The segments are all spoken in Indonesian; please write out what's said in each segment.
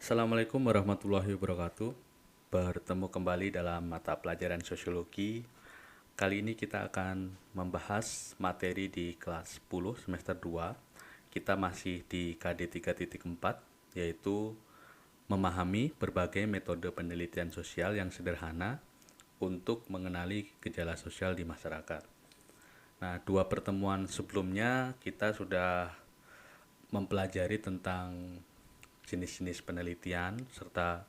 Assalamualaikum warahmatullahi wabarakatuh. Bertemu kembali dalam mata pelajaran sosiologi. Kali ini kita akan membahas materi di kelas 10 semester 2. Kita masih di KD 3.4, yaitu memahami berbagai metode penelitian sosial yang sederhana untuk mengenali gejala sosial di masyarakat. Nah, dua pertemuan sebelumnya kita sudah mempelajari tentang jenis-jenis penelitian serta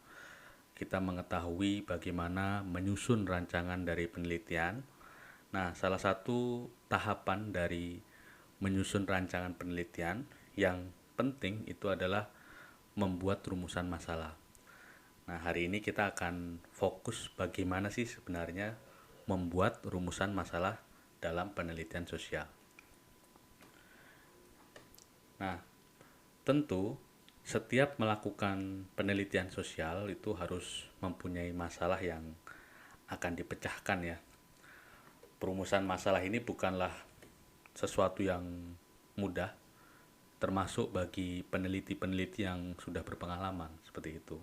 kita mengetahui bagaimana menyusun rancangan dari penelitian. Nah, salah satu tahapan dari menyusun rancangan penelitian yang penting itu adalah membuat rumusan masalah. Nah, hari ini kita akan fokus bagaimana sih sebenarnya membuat rumusan masalah dalam penelitian sosial. Nah, tentu setiap melakukan penelitian sosial itu harus mempunyai masalah yang akan dipecahkan ya. Perumusan masalah ini bukanlah sesuatu yang mudah, termasuk bagi peneliti-peneliti yang sudah berpengalaman seperti itu.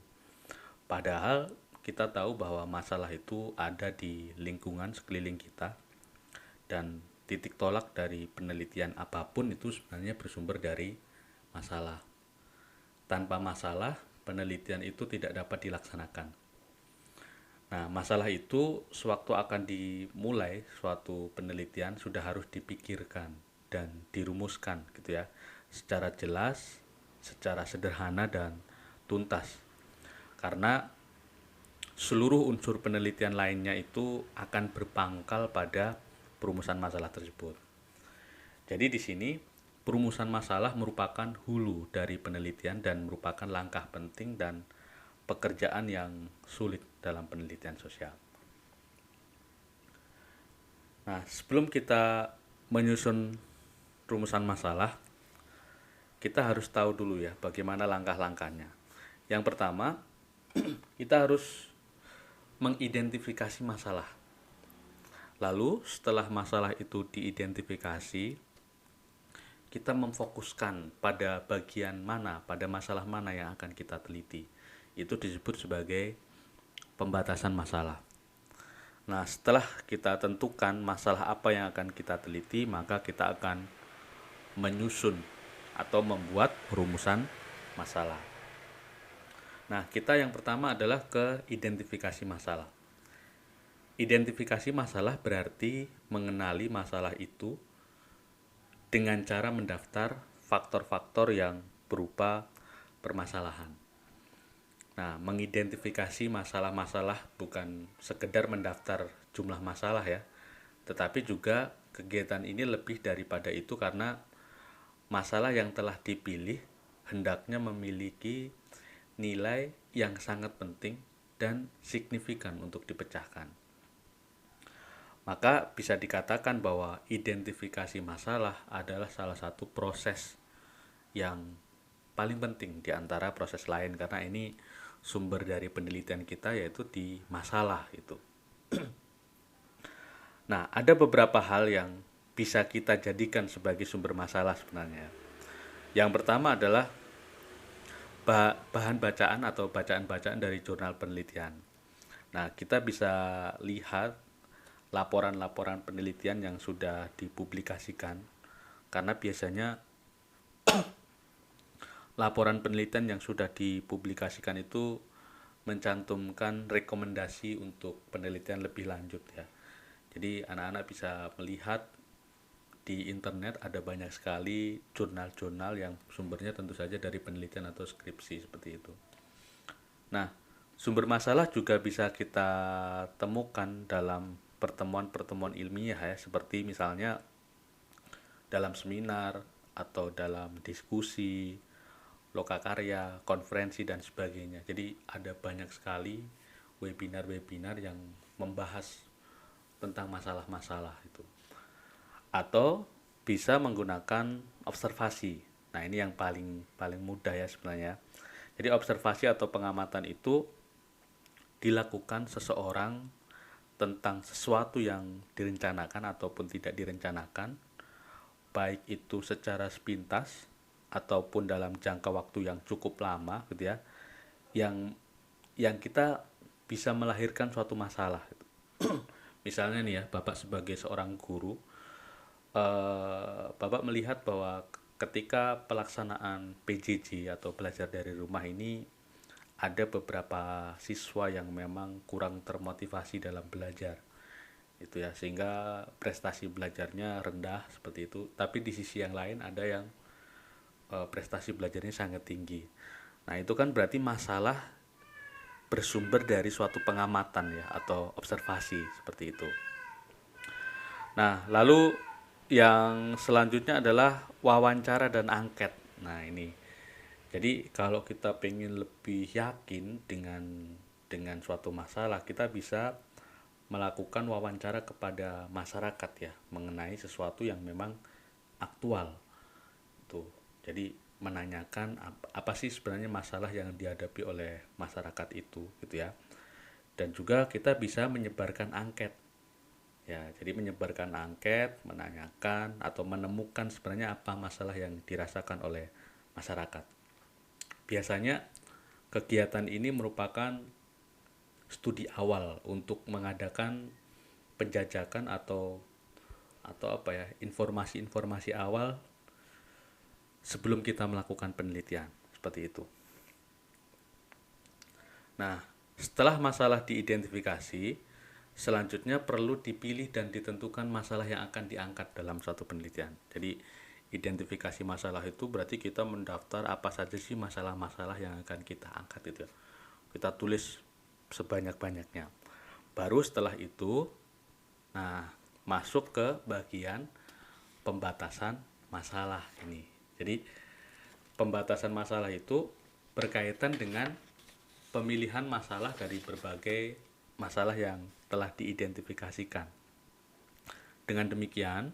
Padahal kita tahu bahwa masalah itu ada di lingkungan sekeliling kita, dan titik tolak dari penelitian apapun itu sebenarnya bersumber dari masalah. Tanpa masalah, penelitian itu tidak dapat dilaksanakan. Nah, masalah itu sewaktu akan dimulai suatu penelitian sudah harus dipikirkan dan dirumuskan gitu ya, secara jelas, secara sederhana dan tuntas. Karena seluruh unsur penelitian lainnya itu akan berpangkal pada perumusan masalah tersebut. Jadi di sini perumusan masalah merupakan hulu dari penelitian dan merupakan langkah penting dan pekerjaan yang sulit dalam penelitian sosial. Nah, sebelum kita menyusun rumusan masalah, kita harus tahu dulu ya bagaimana langkah-langkahnya. Yang pertama, kita harus mengidentifikasi masalah. Lalu setelah masalah itu diidentifikasi, kita memfokuskan pada bagian mana, pada masalah mana yang akan kita teliti. Itu disebut sebagai pembatasan masalah. Nah, setelah kita tentukan masalah apa yang akan kita teliti, maka kita akan menyusun atau membuat rumusan masalah. Nah, kita yang pertama adalah ke identifikasi masalah. Identifikasi masalah berarti mengenali masalah itu dengan cara mendaftar faktor-faktor yang berupa permasalahan. Nah, mengidentifikasi masalah-masalah bukan sekedar mendaftar jumlah masalah ya, tetapi juga kegiatan ini lebih daripada itu karena masalah yang telah dipilih hendaknya memiliki nilai yang sangat penting dan signifikan untuk dipecahkan. Maka bisa dikatakan bahwa identifikasi masalah adalah salah satu proses yang paling penting di antara proses lain karena ini sumber dari penelitian kita yaitu di masalah itu. Nah, ada beberapa hal yang bisa kita jadikan sebagai sumber masalah sebenarnya. Yang pertama adalah bahan bacaan atau bacaan-bacaan dari jurnal penelitian. Nah, kita bisa lihat laporan-laporan penelitian yang sudah dipublikasikan karena biasanya laporan penelitian yang sudah dipublikasikan itu mencantumkan rekomendasi untuk penelitian lebih lanjut ya. Jadi anak-anak bisa melihat di internet ada banyak sekali jurnal-jurnal yang sumbernya tentu saja dari penelitian atau skripsi seperti itu. Nah, sumber masalah juga bisa kita temukan dalam pertemuan-pertemuan ilmiah ya, seperti misalnya dalam seminar atau dalam diskusi, lokakarya, konferensi dan sebagainya. Jadi ada banyak sekali webinar-webinar yang membahas tentang masalah-masalah itu. Atau bisa menggunakan observasi. Nah, ini yang paling mudah ya sebenarnya. Jadi observasi atau pengamatan itu dilakukan seseorang tentang sesuatu yang direncanakan ataupun tidak direncanakan, baik itu secara sepintas ataupun dalam jangka waktu yang cukup lama gitu ya, yang kita bisa melahirkan suatu masalah. Misalnya nih ya, Bapak sebagai seorang guru, Bapak melihat bahwa ketika pelaksanaan PJJ atau belajar dari rumah ini ada beberapa siswa yang memang kurang termotivasi dalam belajar itu ya, sehingga prestasi belajarnya rendah seperti itu. Tapi di sisi yang lain ada yang prestasi belajarnya sangat tinggi. Nah, itu kan berarti masalah bersumber dari suatu pengamatan ya, atau observasi seperti itu. Nah, lalu yang selanjutnya adalah wawancara dan angket. Nah, ini. Jadi kalau kita pengen lebih yakin dengan suatu masalah, kita bisa melakukan wawancara kepada masyarakat ya, mengenai sesuatu yang memang aktual. Tuh. Jadi menanyakan apa sih sebenarnya masalah yang dihadapi oleh masyarakat itu gitu ya. Dan juga kita bisa menyebarkan angket. Ya, jadi menyebarkan angket, menanyakan atau menemukan sebenarnya apa masalah yang dirasakan oleh masyarakat. Biasanya kegiatan ini merupakan studi awal untuk mengadakan penjajakan atau apa ya, informasi-informasi awal sebelum kita melakukan penelitian seperti itu. Nah, setelah masalah diidentifikasi, selanjutnya perlu dipilih dan ditentukan masalah yang akan diangkat dalam suatu penelitian. Jadi, identifikasi masalah itu berarti kita mendaftar apa saja sih masalah-masalah yang akan kita angkat itu ya. Kita tulis sebanyak-banyaknya. Baru setelah itu, nah, masuk ke bagian pembatasan masalah ini. Jadi, pembatasan masalah itu berkaitan dengan pemilihan masalah dari berbagai masalah yang telah diidentifikasikan. Dengan demikian,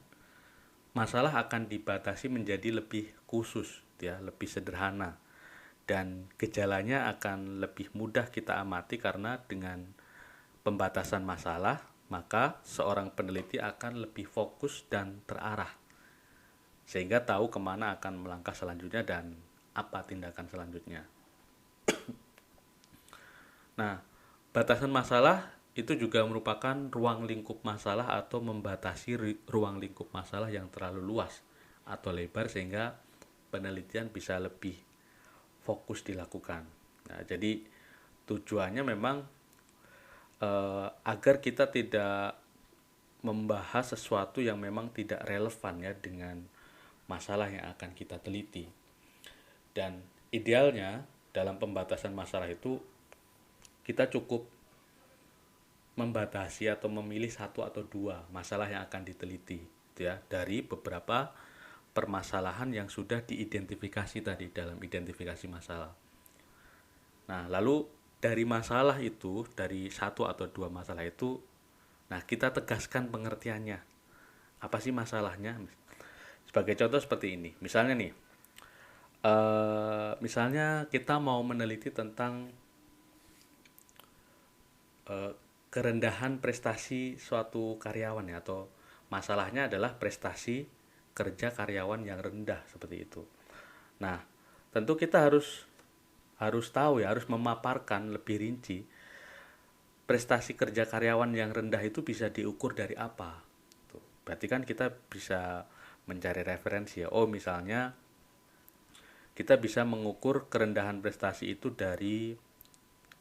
masalah akan dibatasi menjadi lebih khusus, ya, lebih sederhana, dan gejalanya akan lebih mudah kita amati karena dengan pembatasan masalah, maka seorang peneliti akan lebih fokus dan terarah, sehingga tahu kemana akan melangkah selanjutnya dan apa tindakan selanjutnya. Nah, batasan masalah itu juga merupakan ruang lingkup masalah atau membatasi ruang lingkup masalah yang terlalu luas atau lebar sehingga penelitian bisa lebih fokus dilakukan. Nah, jadi tujuannya memang agar kita tidak membahas sesuatu yang memang tidak relevan ya dengan masalah yang akan kita teliti. Dan idealnya dalam pembatasan masalah itu kita cukup membatasi atau memilih satu atau dua masalah yang akan diteliti ya, dari beberapa permasalahan yang sudah diidentifikasi tadi dalam identifikasi masalah. Nah, lalu dari masalah itu, dari satu atau dua masalah itu, nah kita tegaskan pengertiannya. Apa sih masalahnya? Sebagai contoh seperti ini, misalnya nih, misalnya kita mau meneliti tentang kerendahan prestasi suatu karyawan ya, atau masalahnya adalah prestasi kerja karyawan yang rendah seperti itu. Nah, tentu kita harus tahu ya, harus memaparkan lebih rinci prestasi kerja karyawan yang rendah itu bisa diukur dari apa. Tuh. Berarti kan kita bisa mencari referensi ya. Oh, misalnya kita bisa mengukur kerendahan prestasi itu dari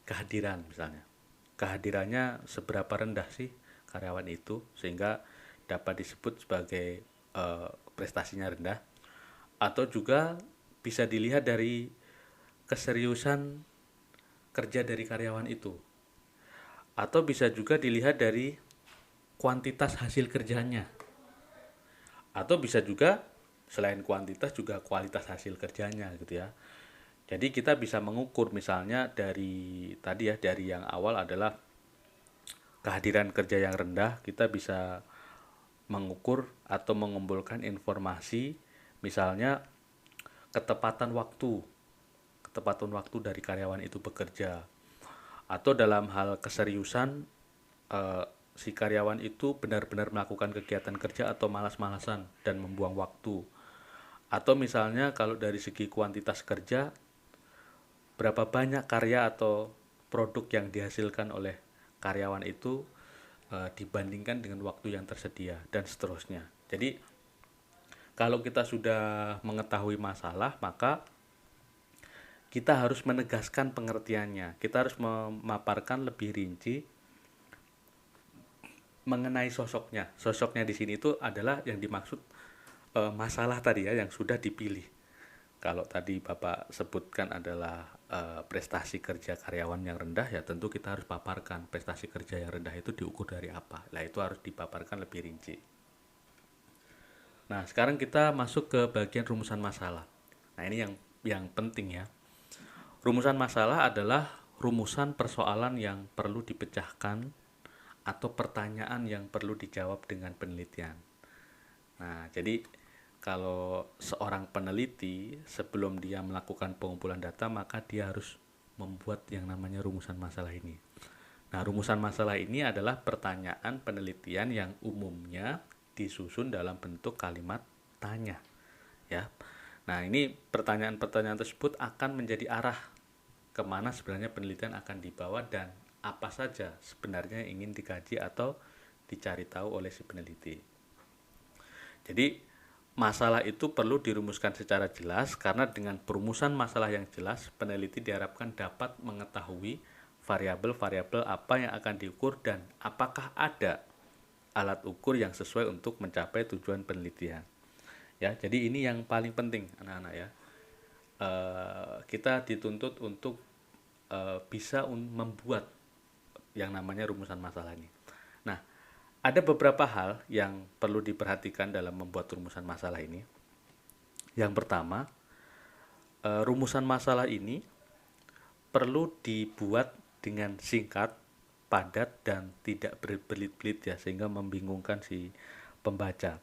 kehadiran misalnya. Kehadirannya seberapa rendah sih karyawan itu sehingga dapat disebut sebagai prestasinya rendah. Atau juga bisa dilihat dari keseriusan kerja dari karyawan itu. Atau bisa juga dilihat dari kuantitas hasil kerjanya. Atau bisa juga selain kuantitas juga kualitas hasil kerjanya gitu ya. Jadi kita bisa mengukur misalnya dari tadi ya, dari yang awal adalah kehadiran kerja yang rendah, kita bisa mengukur atau mengumpulkan informasi misalnya ketepatan waktu dari karyawan itu bekerja, atau dalam hal keseriusan si karyawan itu benar-benar melakukan kegiatan kerja atau malas-malasan dan membuang waktu. Atau misalnya kalau dari segi kuantitas kerja, berapa banyak karya atau produk yang dihasilkan oleh karyawan itu dibandingkan dengan waktu yang tersedia dan seterusnya. Jadi kalau kita sudah mengetahui masalah, maka kita harus menegaskan pengertiannya. Kita harus memaparkan lebih rinci mengenai sosoknya. Sosoknya di sini itu adalah yang dimaksud masalah tadi ya, yang sudah dipilih. Kalau tadi Bapak sebutkan adalah prestasi kerja karyawan yang rendah, ya tentu kita harus paparkan prestasi kerja yang rendah itu diukur dari apa. Nah, itu harus dipaparkan lebih rinci. Nah, sekarang kita masuk ke bagian rumusan masalah. Nah, ini yang penting ya. Rumusan masalah adalah rumusan persoalan yang perlu dipecahkan atau pertanyaan yang perlu dijawab dengan penelitian. Nah, jadi kalau seorang peneliti sebelum dia melakukan pengumpulan data, maka dia harus membuat yang namanya rumusan masalah ini. Nah, rumusan masalah ini adalah pertanyaan penelitian yang umumnya disusun dalam bentuk kalimat tanya. Ya. Nah, ini pertanyaan-pertanyaan tersebut akan menjadi arah kemana sebenarnya penelitian akan dibawa dan apa saja sebenarnya yang ingin dikaji atau dicari tahu oleh si peneliti. Jadi masalah itu perlu dirumuskan secara jelas karena dengan perumusan masalah yang jelas peneliti diharapkan dapat mengetahui variabel-variabel apa yang akan diukur dan apakah ada alat ukur yang sesuai untuk mencapai tujuan penelitian. Ya, jadi ini yang paling penting anak-anak ya. Kita dituntut untuk bisa membuat yang namanya rumusan masalah ini. Nah, ada beberapa hal yang perlu diperhatikan dalam membuat rumusan masalah ini. Yang pertama, rumusan masalah ini perlu dibuat dengan singkat, padat, dan tidak berbelit-belit ya, sehingga membingungkan si pembaca.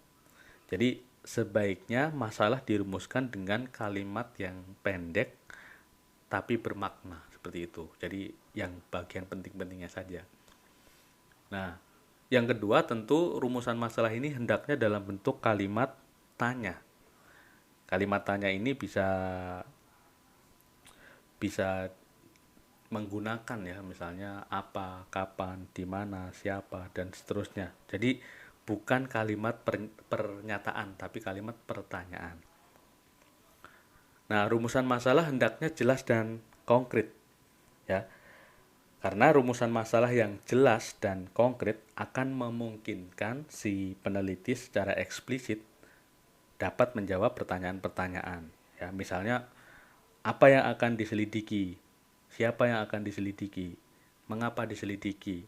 Jadi sebaiknya masalah dirumuskan dengan kalimat yang pendek tapi bermakna seperti itu. Jadi yang bagian penting-pentingnya saja. Nah, yang kedua tentu rumusan masalah ini hendaknya dalam bentuk kalimat tanya. Kalimat tanya ini bisa menggunakan ya, misalnya apa, kapan, di mana, siapa, dan seterusnya. Jadi bukan kalimat pernyataan, tapi kalimat pertanyaan. Nah, rumusan masalah hendaknya jelas dan konkret, ya. Karena rumusan masalah yang jelas dan konkret akan memungkinkan si peneliti secara eksplisit dapat menjawab pertanyaan-pertanyaan. Ya, misalnya apa yang akan diselidiki, siapa yang akan diselidiki, mengapa diselidiki,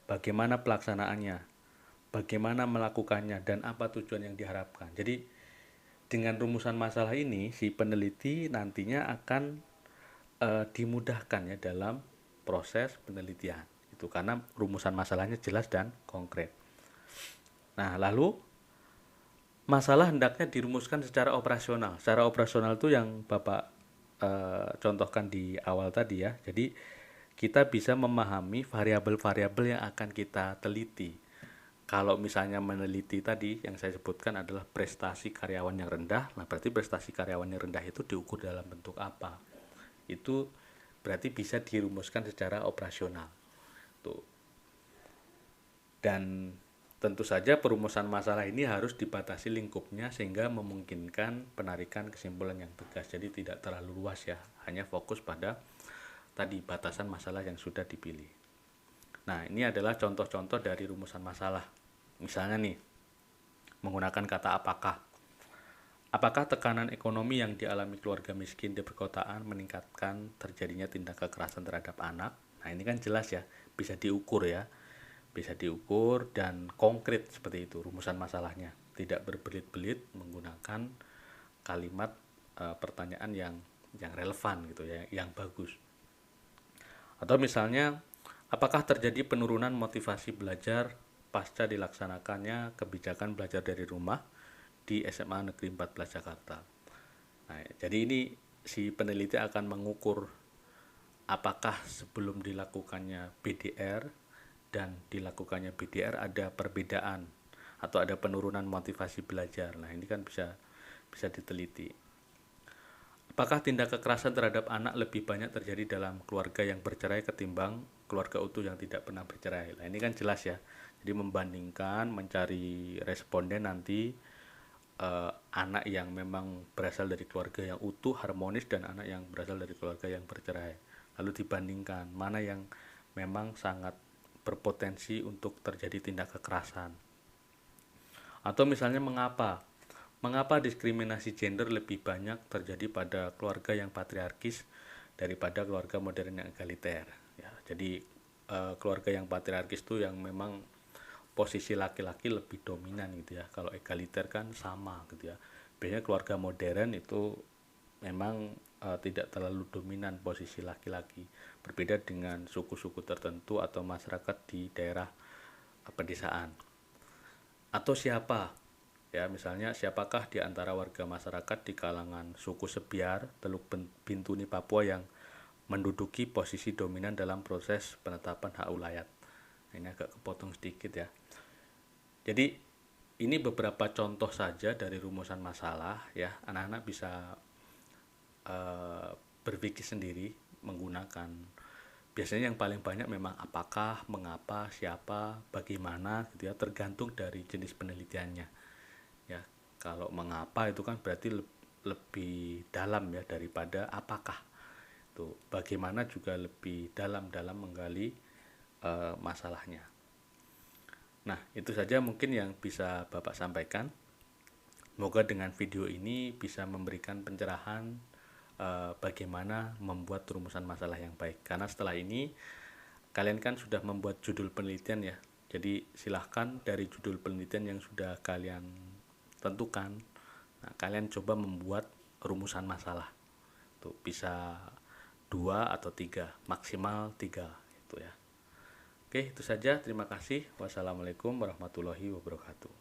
bagaimana pelaksanaannya, bagaimana melakukannya, dan apa tujuan yang diharapkan. Jadi dengan rumusan masalah ini si peneliti nantinya akan dimudahkan ya dalam proses penelitian. Itu karena rumusan masalahnya jelas dan konkret. Nah, lalu masalah hendaknya dirumuskan secara operasional. Secara operasional itu yang Bapak contohkan di awal tadi ya. Jadi kita bisa memahami variabel-variabel yang akan kita teliti. Kalau misalnya meneliti tadi yang saya sebutkan adalah prestasi karyawan yang rendah, nah berarti prestasi karyawan yang rendah itu diukur dalam bentuk apa? Itu berarti bisa dirumuskan secara operasional. Tuh. Dan tentu saja perumusan masalah ini harus dibatasi lingkupnya sehingga memungkinkan penarikan kesimpulan yang tegas. Jadi tidak terlalu luas ya, hanya fokus pada tadi batasan masalah yang sudah dipilih. Nah, ini adalah contoh-contoh dari rumusan masalah. Misalnya nih, menggunakan kata apakah. Apakah tekanan ekonomi yang dialami keluarga miskin di perkotaan meningkatkan terjadinya tindak kekerasan terhadap anak? Nah, ini kan jelas ya, bisa diukur ya. Bisa diukur dan konkret seperti itu rumusan masalahnya. Tidak berbelit-belit menggunakan kalimat pertanyaan yang relevan gitu ya, yang bagus. Atau misalnya, apakah terjadi penurunan motivasi belajar pasca dilaksanakannya kebijakan belajar dari rumah di SMA Negeri 14 Jakarta. Nah, jadi ini si peneliti akan mengukur apakah sebelum dilakukannya BDR dan dilakukannya BDR ada perbedaan atau ada penurunan motivasi belajar. Nah, ini kan bisa diteliti. Apakah tindak kekerasan terhadap anak lebih banyak terjadi dalam keluarga yang bercerai ketimbang keluarga utuh yang tidak pernah bercerai? Nah, ini kan jelas ya. Jadi membandingkan, mencari responden nanti anak yang memang berasal dari keluarga yang utuh, harmonis, dan anak yang berasal dari keluarga yang bercerai. Lalu dibandingkan mana yang memang sangat berpotensi untuk terjadi tindak kekerasan. Atau misalnya mengapa diskriminasi gender lebih banyak terjadi pada keluarga yang patriarkis daripada keluarga modern yang egaliter. Ya, jadi keluarga yang patriarkis itu yang memang posisi laki-laki lebih dominan gitu ya. Kalau egaliter kan sama gitu ya. Biasanya keluarga modern itu memang tidak terlalu dominan posisi laki-laki. Berbeda dengan suku-suku tertentu atau masyarakat di daerah pedesaan. Atau siapa? Ya, misalnya siapakah di antara warga masyarakat di kalangan suku Sebiar, Teluk Bintuni, Papua yang menduduki posisi dominan dalam proses penetapan hak ulayat. Nah, ini agak kepotong sedikit ya. Jadi ini beberapa contoh saja dari rumusan masalah ya. Anak-anak bisa berpikir sendiri menggunakan. Biasanya yang paling banyak memang apakah, mengapa, siapa, bagaimana gitu ya, tergantung dari jenis penelitiannya. Ya, kalau mengapa itu kan berarti lebih dalam ya daripada apakah. Tuh, bagaimana juga lebih dalam menggali masalahnya. Nah, itu saja mungkin yang bisa Bapak sampaikan. Semoga dengan video ini bisa memberikan pencerahan bagaimana membuat rumusan masalah yang baik. Karena setelah ini kalian kan sudah membuat judul penelitian ya. Jadi silahkan dari judul penelitian yang sudah kalian tentukan, nah, kalian coba membuat rumusan masalah. Tuh, bisa 2 atau 3, maksimal 3 itu ya. Oke, itu saja. Terima kasih. Wassalamualaikum warahmatullahi wabarakatuh.